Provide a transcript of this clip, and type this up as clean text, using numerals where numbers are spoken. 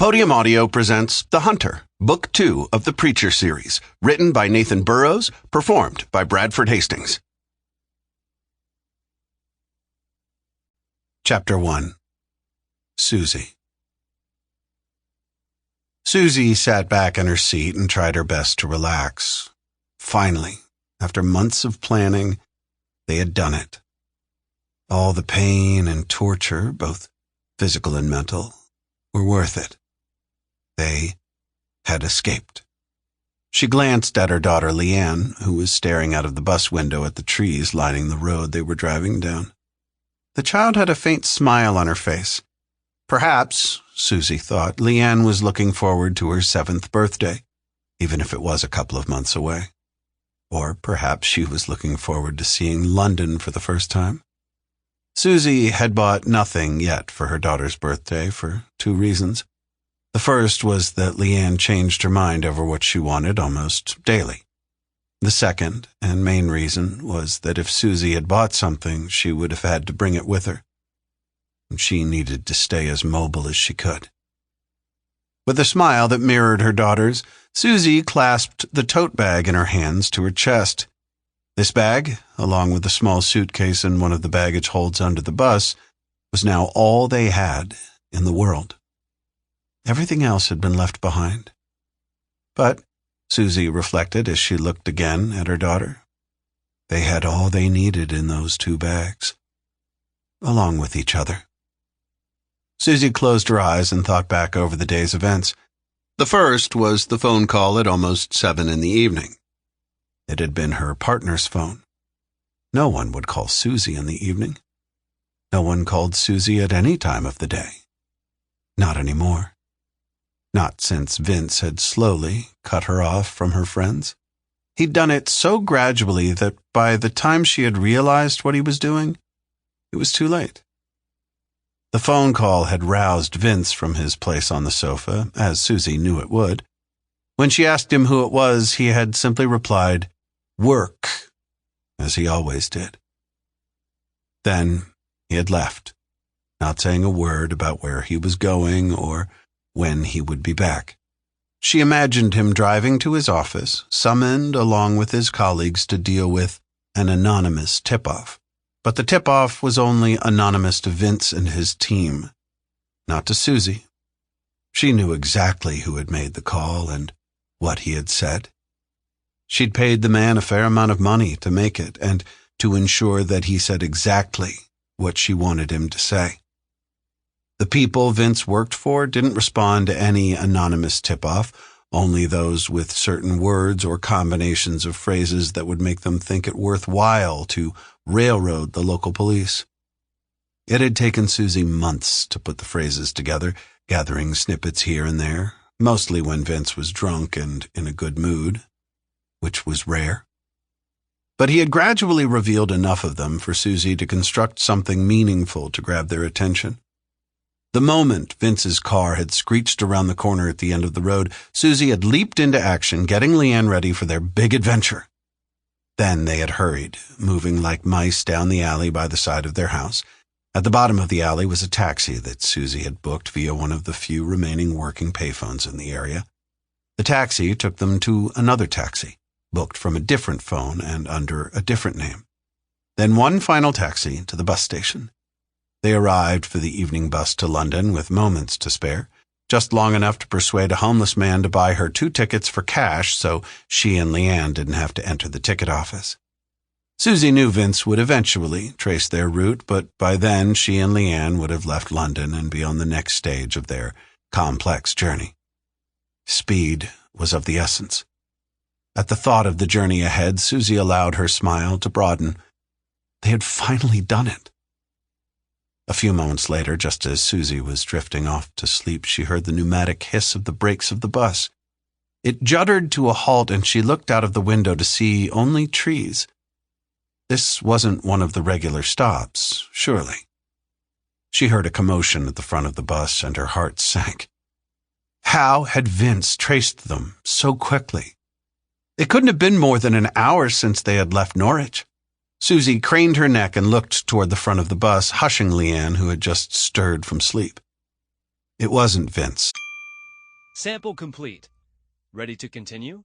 Podium Audio presents The Hunter, Book 2 of the Preacher series, written by Nathan Burrows, performed by Bradford Hastings. Chapter 1. Suzy. Suzy sat back in her seat and tried her best to relax. Finally, after months of planning, they had done it. All the pain and torture, both physical and mental, were worth it. They had escaped. She glanced at her daughter Leanne, who was staring out of the bus window at the trees lining the road they were driving down. The child had a faint smile on her face. Perhaps, Suzy thought, Leanne was looking forward to her 7th birthday, even if it was a couple of months away. Or perhaps she was looking forward to seeing London for the first time. Suzy had bought nothing yet for her daughter's birthday for 2 reasons. The first was that Leanne changed her mind over what she wanted almost daily. The second and main reason was that if Suzy had bought something, she would have had to bring it with her. And she needed to stay as mobile as she could. With a smile that mirrored her daughter's, Suzy clasped the tote bag in her hands to her chest. This bag, along with a small suitcase and one of the baggage holds under the bus, was now all they had in the world. Everything else had been left behind. But, Suzy reflected as she looked again at her daughter, they had all they needed in those 2 bags, along with each other. Suzy closed her eyes and thought back over the day's events. The first was the phone call at almost 7 in the evening. It had been her partner's phone. No one would call Suzy in the evening. No one called Suzy at any time of the day. Not anymore. Not since Vince had slowly cut her off from her friends. He'd done it so gradually that by the time she had realized what he was doing, it was too late. The phone call had roused Vince from his place on the sofa, as Suzy knew it would. When she asked him who it was, he had simply replied, "Work," as he always did. Then he had left, not saying a word about where he was going or when he would be back. She imagined him driving to his office, summoned along with his colleagues to deal with an anonymous tip-off. But the tip-off was only anonymous to Vince and his team, not to Suzy. She knew exactly who had made the call and what he had said. She'd paid the man a fair amount of money to make it and to ensure that he said exactly what she wanted him to say. The people Vince worked for didn't respond to any anonymous tip-off, only those with certain words or combinations of phrases that would make them think it worthwhile to railroad the local police. It had taken Suzy months to put the phrases together, gathering snippets here and there, mostly when Vince was drunk and in a good mood, which was rare. But he had gradually revealed enough of them for Suzy to construct something meaningful to grab their attention. The moment Vince's car had screeched around the corner at the end of the road, Suzy had leaped into action, getting Leanne ready for their big adventure. Then they had hurried, moving like mice down the alley by the side of their house. At the bottom of the alley was a taxi that Suzy had booked via one of the few remaining working payphones in the area. The taxi took them to another taxi, booked from a different phone and under a different name. Then one final taxi to the bus station. They arrived for the evening bus to London with moments to spare, just long enough to persuade a homeless man to buy her 2 tickets for cash so she and Leanne didn't have to enter the ticket office. Suzy knew Vince would eventually trace their route, but by then she and Leanne would have left London and be on the next stage of their complex journey. Speed was of the essence. At the thought of the journey ahead, Suzy allowed her smile to broaden. They had finally done it. A few moments later, just as Suzy was drifting off to sleep, she heard the pneumatic hiss of the brakes of the bus. It juddered to a halt, and she looked out of the window to see only trees. This wasn't one of the regular stops, surely. She heard a commotion at the front of the bus, and her heart sank. How had Vince traced them so quickly? It couldn't have been more than an hour since they had left Norwich. Suzy craned her neck and looked toward the front of the bus, hushing Leanne, who had just stirred from sleep. It wasn't Vince. Sample complete. Ready to continue?